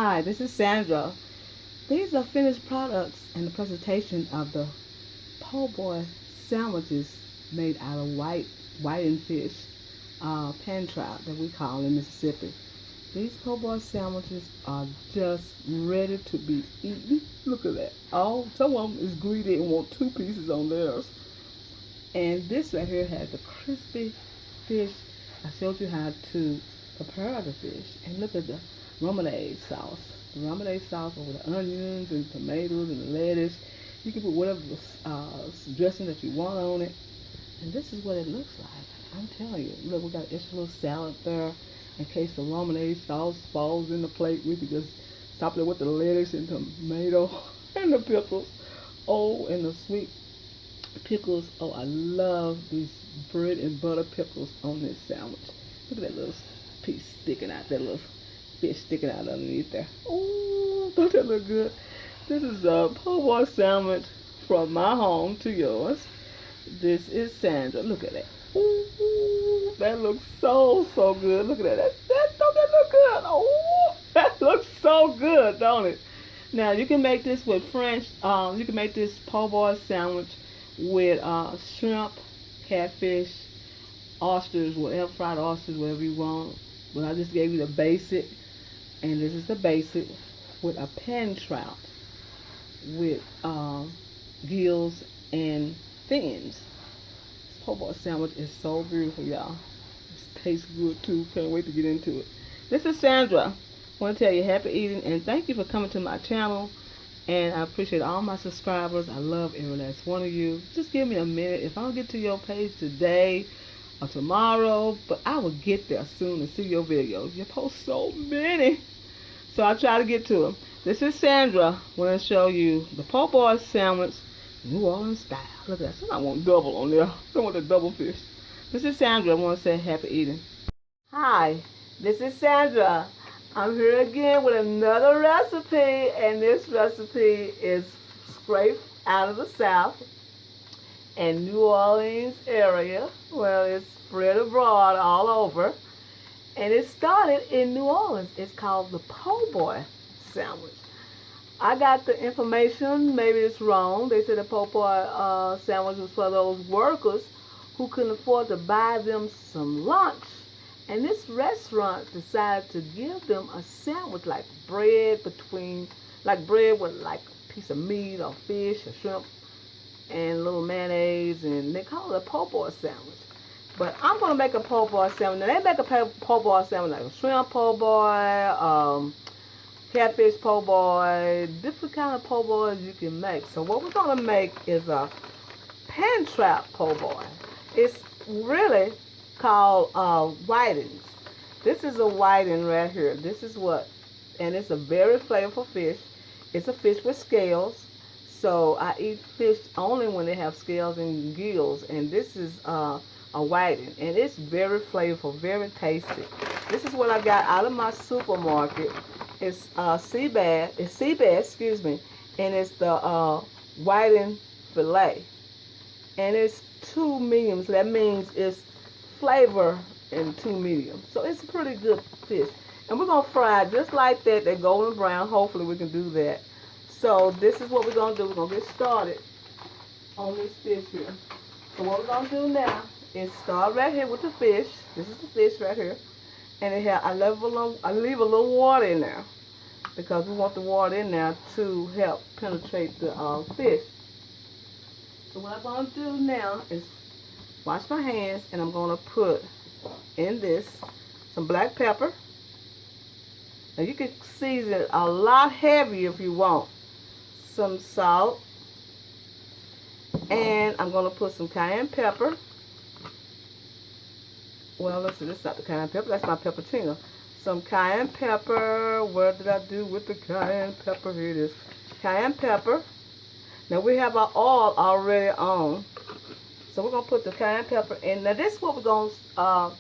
Hi, this is Sandra. These are finished products and the presentation of the po' boy sandwiches made out of whiting fish, pan trout that we call in Mississippi. These po' boy sandwiches are just ready to be eaten. Look at that. Oh, some of them is greedy and want two pieces on theirs. And this right here has the crispy fish. I showed you how to prepare the fish. And look at the lemonade sauce. The lemonade sauce over the onions and tomatoes and the lettuce. You can put whatever dressing that you want on it. And this is what it looks like. I'm telling you. Look, we got an extra little salad there. In case the lemonade sauce falls in the plate, we can just top it with the lettuce and tomato and the pickles. Oh, and the sweet pickles. Oh, I love these bread and butter pickles on this sandwich. Look at that little piece sticking out, that little fish sticking out underneath there. Oh, don't that look good? This is a po' boy sandwich from my home to yours. This is Sandra. Look at that. Ooh, that looks so good. Look at that. Don't that look good? Oh, that looks so good, don't it? Now you can make this with French. You can make this po' boy sandwich with shrimp, catfish, oysters, whatever, fried oysters, whatever you want. But I just gave you the basic, and this is the basic with a pan trout with gills and fins. This po' boy sandwich is so beautiful, y'all. It tastes good too. Can't wait to get into it. This is Sandra. I want to tell you happy eating and thank you for coming to my channel. And I appreciate all my subscribers. I love every last one of you. Just give me a minute. If I don't get to your page today or tomorrow, but I will get there soon and see your videos. You post so many. So I'll try to get to them. This is Sandra. I want to show you the po' boy sandwich, New Orleans style. Look at that. Somebody want double on there. I want the double fish. This is Sandra. I want to say happy eating. Hi, this is Sandra. I'm here again with another recipe, and this recipe is scraped out of the South and New Orleans area. Well, it's spread abroad all over, and it started in New Orleans. It's called the po' boy sandwich. I got the information, maybe it's wrong. They said the po' boy sandwich was for those workers who couldn't afford to buy them some lunch. And this restaurant decided to give them a sandwich like bread with like a piece of meat or fish or shrimp and a little mayonnaise, and they call it a po' boy sandwich. But I'm going to make a po' boy sandwich. Now they make a po' boy sandwich like a shrimp po' boy, catfish po' boy, different kind of po' boys you can make. So what we're going to make is a pan trout po' boy. It's really called whitings. This is a whiting right here. This is what, and it's a very flavorful fish. It's a fish with scales. So I eat fish only when they have scales and gills. And this is a whiting, and it's very flavorful, very tasty. This is what I got out of my supermarket. It's sea bass, excuse me, and it's the whiting fillet, and it's 2 mediums. That means it's flavor in 2 medium. So it's a pretty good fish. And we're going to fry it just like that. They're golden brown. Hopefully we can do that. So this is what we're going to do. We're going to get started on this fish here. So what we're going to do now is start right here with the fish. This is the fish right here. And I leave a little water in there because we want the water in there to help penetrate the fish. So what I'm going to do now is wash my hands, and I'm going to put in this some black pepper. Now you can season it a lot heavier if you want. Some salt, and I'm going to put some cayenne pepper. Well, let's see, this is not the cayenne pepper, that's my pepperino. Some cayenne pepper. What did I do with the cayenne pepper? Here it is. Cayenne pepper. Now we have our oil already on. So we're going to put the cayenne pepper in. Now this is what we're going to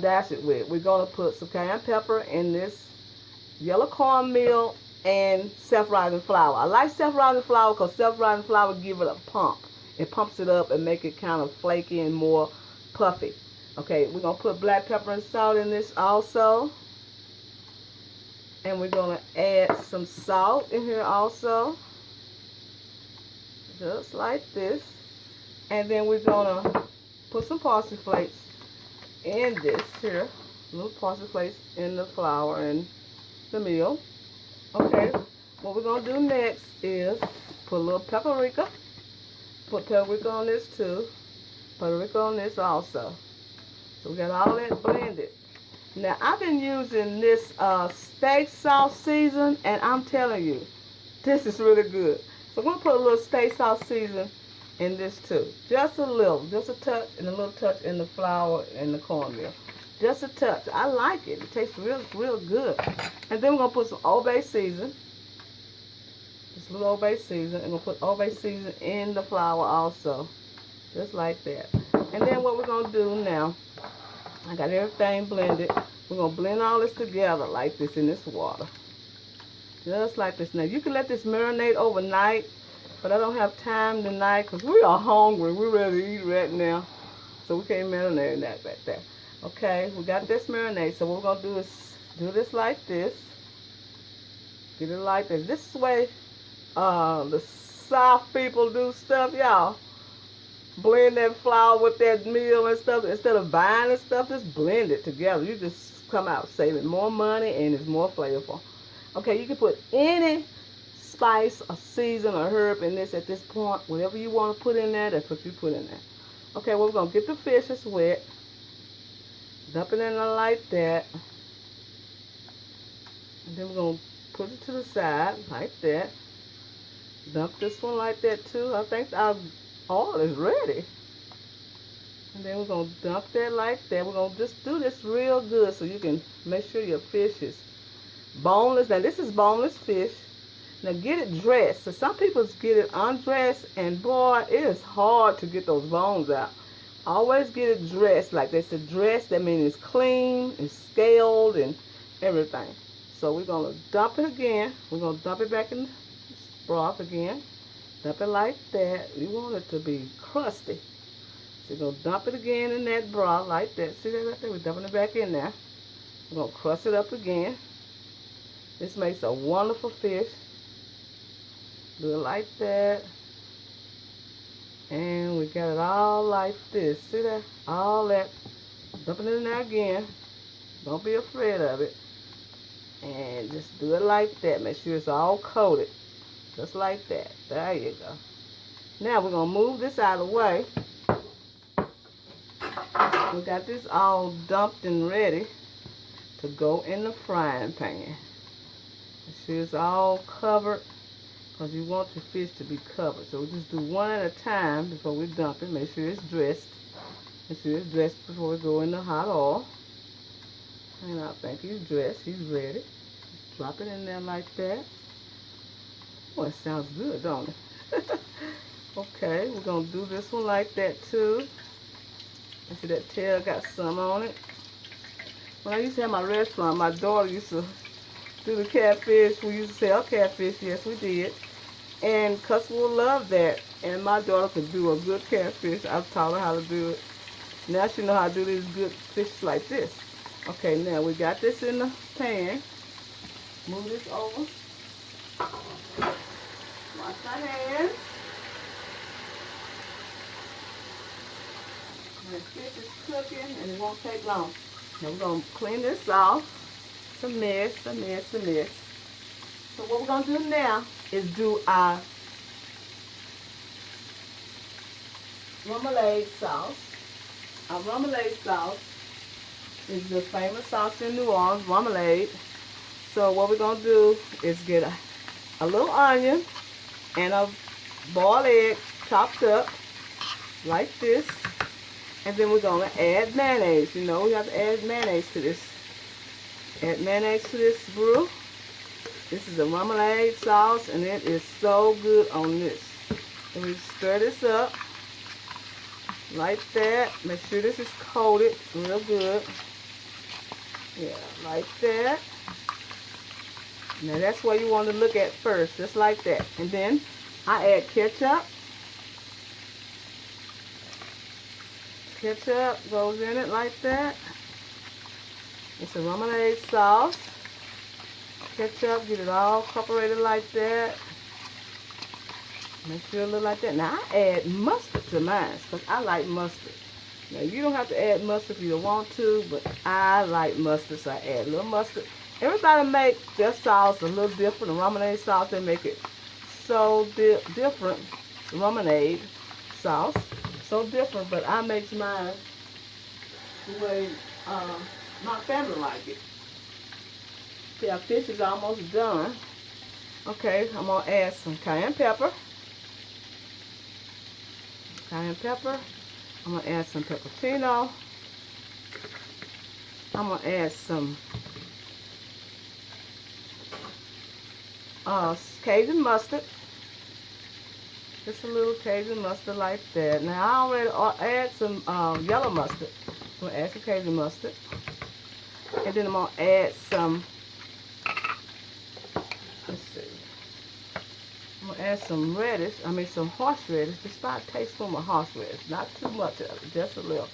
dash it with. We're going to put some cayenne pepper in this yellow cornmeal and self-rising flour. I like self-rising flour because self-rising flour give it a pump. It pumps it up and make it kind of flaky and more puffy. Okay, we're going to put black pepper and salt in this also. And we're going to add some salt in here also. Just like this. And then we're going to put some parsley flakes in this here. Little parsley flakes in the flour and the meal. Okay. What we're going to do next is put a little paprika. Put paprika on this too. Paprika on this also. So we got all that blended. Now, I've been using this steak sauce season, and I'm telling you, this is really good. So I'm going to put a little steak sauce season in this too. Just a little, just a touch, and a little touch in the flour and the cornmeal. Just a touch. I like it. It tastes real, real good. And then we're going to put some Old Bay season. Just a little Old Bay season. And we're going to put Old Bay season in the flour also. Just like that. And then what we're going to do now, I got everything blended. We're going to blend all this together like this in this water. Just like this. Now, you can let this marinate overnight, but I don't have time tonight because we are hungry. We're ready to eat right now. So we can't marinate that back there. Okay, we got this marinade. So what we're going to do is do this like this. Get it like this. This is the way the South people do stuff, y'all. Blend that flour with that meal and stuff. Instead of buying and stuff, just blend it together. You just come out saving more money and it's more flavorful. Okay, you can put any spice or season or herb in this at this point. Whatever you want to put in there, that's what you put in there. Okay, well, we're going to get the fishes wet. Dump it in there like that. And then we're going to put it to the side like that. Dump this one like that too. I think our oil is ready. And then we're going to dump that like that. We're going to just do this real good so you can make sure your fish is boneless. Now this is boneless fish. Now get it dressed. So some people get it undressed, and boy, it is hard to get those bones out. Always get it dressed. Like they said, dressed, that means it's clean, it's scaled and everything. So we're going to dump it again. We're going to dump it back in the broth again. Dump it like that. We want it to be crusty. So we're going to dump it again in that broth like that. See that right there? We're dumping it back in there. We're going to crust it up again. This makes a wonderful fish. Do it like that. And we got it all like this. See that? All that. Dump it in there again. Don't be afraid of it. And just do it like that. Make sure it's all coated. Just like that. There you go. Now we're going to move this out of the way. We got this all dumped and ready to go in the frying pan. Make sure it's all covered, because you want your fish to be covered. So we just do one at a time before we dump it. Make sure it's dressed. Make sure it's dressed before we go in the hot oil. And I think he's dressed. He's ready. Just drop it in there like that. Oh, it sounds good, don't it? Okay, we're going to do this one like that too. You see that tail got some on it. When I used to have my restaurant, my daughter used to do the catfish. We used to sell catfish. Yes, we did. And customers loved that. And my daughter could do a good catfish. I taught her how to do it. Now she knows how to do these good fish like this. Okay, now we got this in the pan. Move this over. Wash our hands. The fish is cooking and it won't take long. Now we're going to clean this off. It's a mess, a mess, a mess. So what we're going to do now is do our remoulade sauce. Our remoulade sauce is the famous sauce in New Orleans, remoulade. So what we're going to do is get a little onion and a boiled egg chopped up like this. And then we're going to add mayonnaise. You know, we have to add mayonnaise to this. Add mayonnaise to this brew. This is a remoulade sauce, and it is so good on this. And we stir this up like that. Make sure this is coated real good. Yeah, like that. Now that's what you want to look at first, just like that. And then I add ketchup. Ketchup goes in it like that. It's a remoulade sauce. Ketchup, get it all incorporated like that. Make sure it look like that. Now I add mustard to mine because I like mustard. Now you don't have to add mustard if you don't want to, but I like mustard, so I add a little mustard. Everybody make their sauce a little different. The ramenade sauce, they make it so different. The ramenade sauce, so different, but I make mine the way my family like it. See, our fish is almost done. Okay, I'm gonna add some cayenne pepper. Cayenne pepper. I'm gonna add some pepperino. I'm gonna add some Cajun mustard. Just a little Cajun mustard like that. Now I already add some yellow mustard. I'm gonna add some Cajun mustard, and then I'm gonna add some. Let's see. I'm gonna add some radish. Some horseradish. Just about a tablespoon of horseradish. Not too much of it, just a little.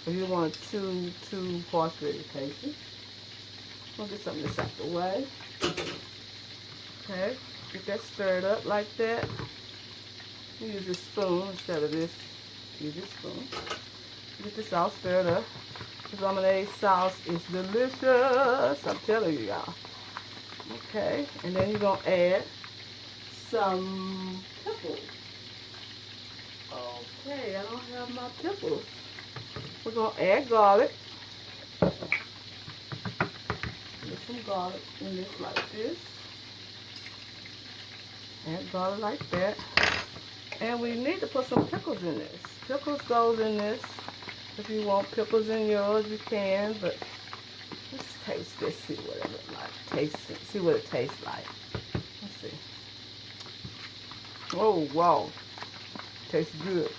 If you want two horseradish pieces. I'm gonna get some of this out the way. Okay, get that stirred up like that. Use a spoon instead of this. Use a spoon. Get this all stirred up. The ramenade sauce is delicious. I'm telling you, y'all. Okay, and then you're gonna add some pickles. Okay, I don't have my pickles. We're gonna add garlic. Put some garlic in this like this. Add garlic like that. And we need to put some pickles in this. Pickles goes in this. If you want pickles in yours, you can, but let's taste this, see what it looks like. Taste it, see what it tastes like. Let's see. Oh, wow. Tastes good.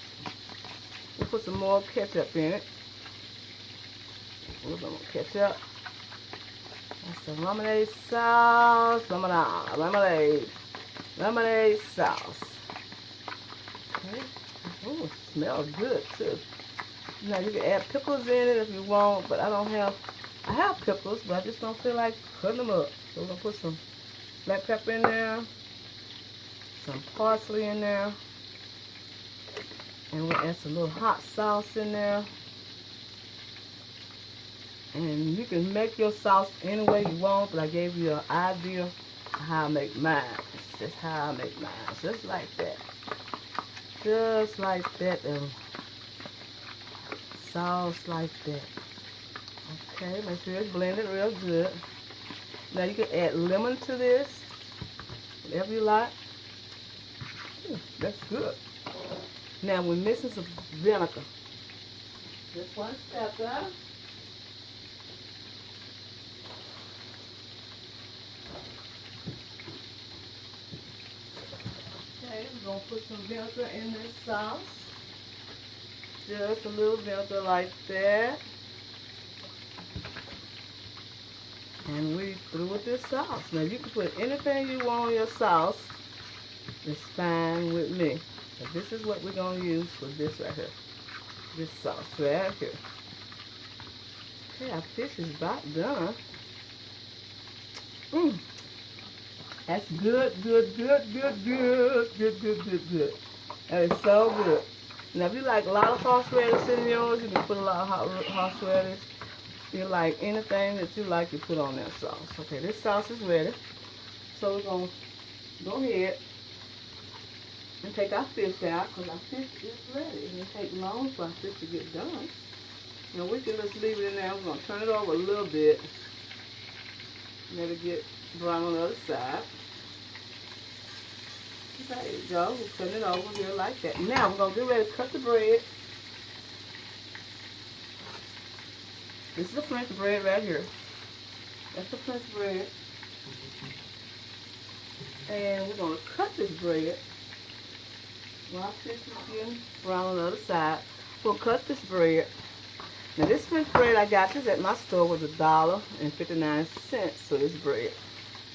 We'll put some more ketchup in it. A little bit more ketchup. That's the ramenade sauce. Lemonade sauce. Okay. Oh, it smells good too. Now you can add pickles in it if you want, but I have pickles, but I just don't feel like cutting them up. So we're gonna put some black pepper in there, some parsley in there, and we'll add some little hot sauce in there. And you can make your sauce any way you want, but I gave you an idea of how I make mine. It's just how I make mine, just like that. Just like that, sauce like that. Okay, make sure it's blended real good. Now you can add lemon to this, whatever you like. Ooh, that's good. Now we're missing some vinegar. Just one step there. Okay, we're going to put some vinegar in this sauce. Just a little vinegar like that. And we through with this sauce. Now you can put anything you want on your sauce. It's fine with me. But this is what we're going to use for this right here. This sauce right here. Okay, our fish is about done. That's good. That is so good. Now, if you like a lot of horseradish in yours, you can put a lot of horseradish. If you like anything that you like, you put on that sauce. Okay, this sauce is ready. So we're going to go ahead and take our fish out because our fish is ready. It doesn't take long for our fish to get done. Now, we can just leave it in there. We're going to turn it over a little bit. Let it get brown on the other side. There you go. We'll turn it over here like that. Now we're going to get ready to cut the bread. This is the French bread right here. That's the French bread. And we're going to cut this bread. While this is getting brown on the other side, we'll cut this bread. Now this French bread, I got this at my store, was $1.59 for this bread.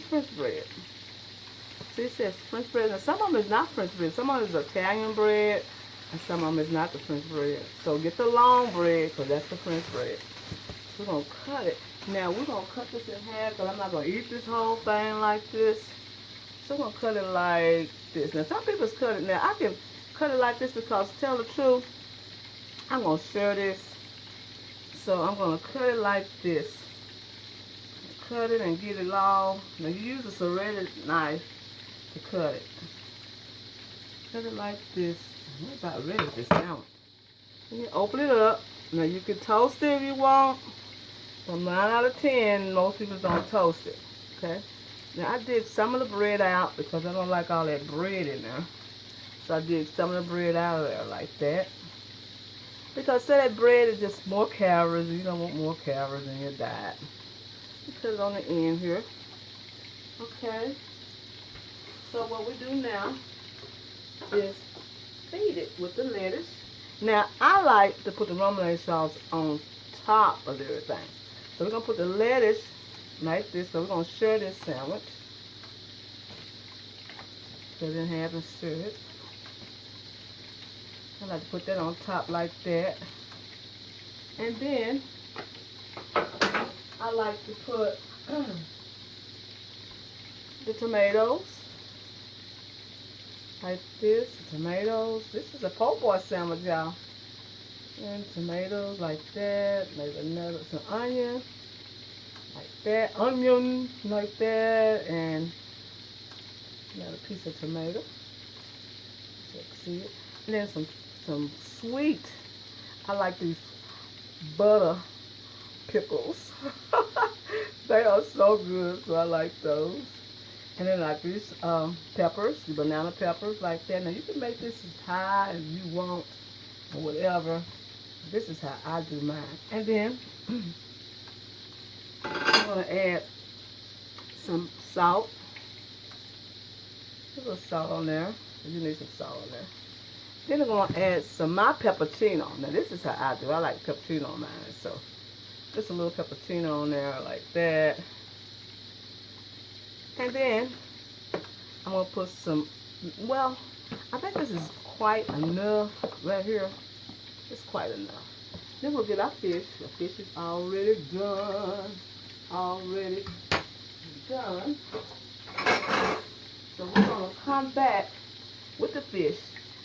French bread. See, it says French bread. Now some of them is not French bread. Some of them is Italian bread, and some of them is not the French bread. So get the long bread, because that's the French bread. So we're going to cut it. Now we're going to cut this in half because I'm not going to eat this whole thing like this. So I'm going to cut it like this. Now some people cut it. Now I can cut it like this because to tell the truth, I'm going to share this. So I'm going to cut it like this. Cut it and get it all. Now you use a serrated knife to cut it. Cut it like this. I'm about ready for this sandwich. You open it up. Now you can toast it if you want. But 9 out of 10, most people don't toast it. Okay. Now I did some of the bread out because I don't like all that bread in there. So I did some of the bread out of there like that. Because say that bread is just more calories. You don't want more calories in your diet. You put it on the end here. Okay. So what we do now is feed it with the lettuce. Now I like to put the romaine sauce on top of everything. So we're going to put the lettuce like this. So we're going to share this sandwich. Cut it in half and stir it. I like to put that on top like that. And then I like to put the tomatoes like this. The tomatoes. This is a po' boy sandwich, y'all. And tomatoes like that. Maybe some onion like that. Onion like that. And another piece of tomato. So you can see it. And then some sweet. I like these butter pickles. They are so good, so I like those. And then like these peppers, the banana peppers like that. Now you can make this as high as you want or whatever. This is how I do mine. And then I'm going to add some salt. A little salt on there. You need some salt on there. Then I'm going to add some my pepperino. Now this is how I do. I like pepperino on mine. So just a little pepperino on there like that. And then I'm going to put some, well, I think this is quite enough right here. It's quite enough. Then we'll get our fish. The fish is already done. Already done. So we're going to come back with the fish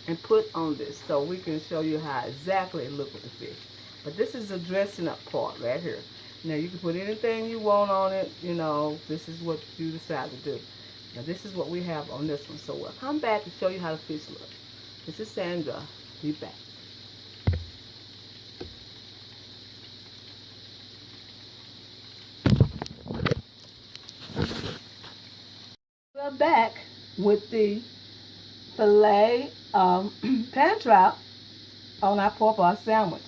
and put on this so we can show you how exactly it looks with the fish. But this is the dressing up part right here. Now you can put anything you want on it, you know, this is what you decide to do. Now this is what we have on this one. So we'll come back and show you how the fish looks. This is Sandra. Be back. We're back with the filet pan trout on our pork bar sandwich.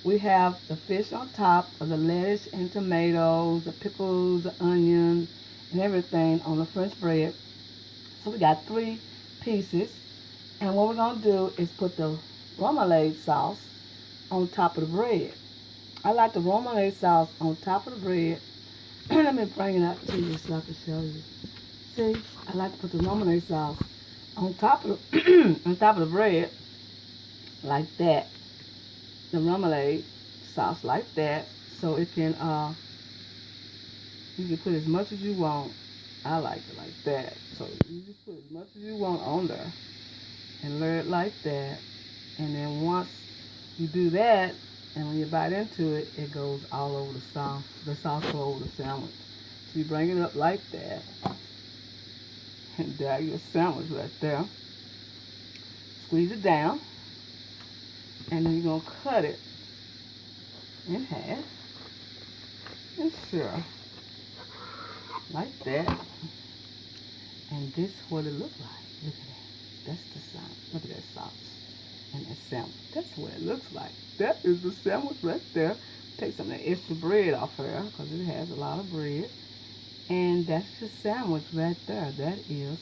We have the fish on top of the lettuce and tomatoes, the pickles, the onions, and everything on the French bread. So we got 3 pieces. And what we're going to do is put the romaine sauce on top of the bread. I like the romaine sauce on top of the bread. Let me bring it up to you so I can show you. See, I like to put the romaine sauce on top of the, on top of the bread like that. The romaine sauce like that, so it can you can put as much as you want. I like it like that, so you just put as much as you want on there and layer it like that. And then once you do that, and when you bite into it, it goes all over the sauce. The sauce goes over the sandwich. So you bring it up like that, and there your sandwich right there. Squeeze it down, and then you're going to cut it in half. And sure, like that. And this is what it looks like. Look at that. That's the sandwich. Look at that sauce and that sandwich. That's what it looks like. That is the sandwich right there. Take some of that extra bread off there because it has a lot of bread. And that's your sandwich right there. That is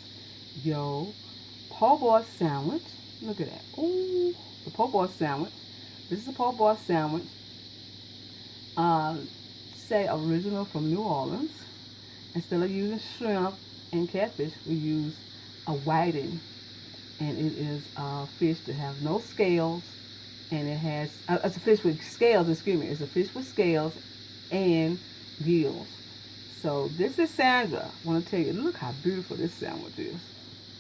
your po' boy sandwich. Look at that. Ooh, the po' boy sandwich. This is a po' boy sandwich. Say original from New Orleans. Instead of using shrimp and catfish, we use a whiting. And it is a fish that has no scales. And it has, it's a fish with scales, excuse me. It's a fish with scales. And gills. So this is Sandra. I want to tell you, look how beautiful this sandwich is.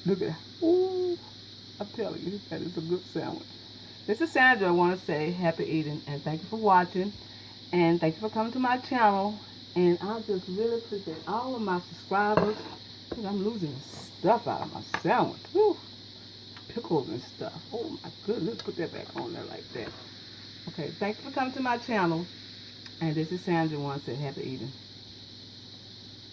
Look at that. Ooh, I'm telling you, that is a good sandwich. This is Sandra. I want to say happy eating and thank you for watching. And thank you for coming to my channel. And I just really appreciate all of my subscribers. I'm losing stuff out of my sandwich. Woo. Pickles and stuff. Oh my goodness. Put that back on there like that. Okay, thank you for coming to my channel. And this is Sandra. I want to say happy eating.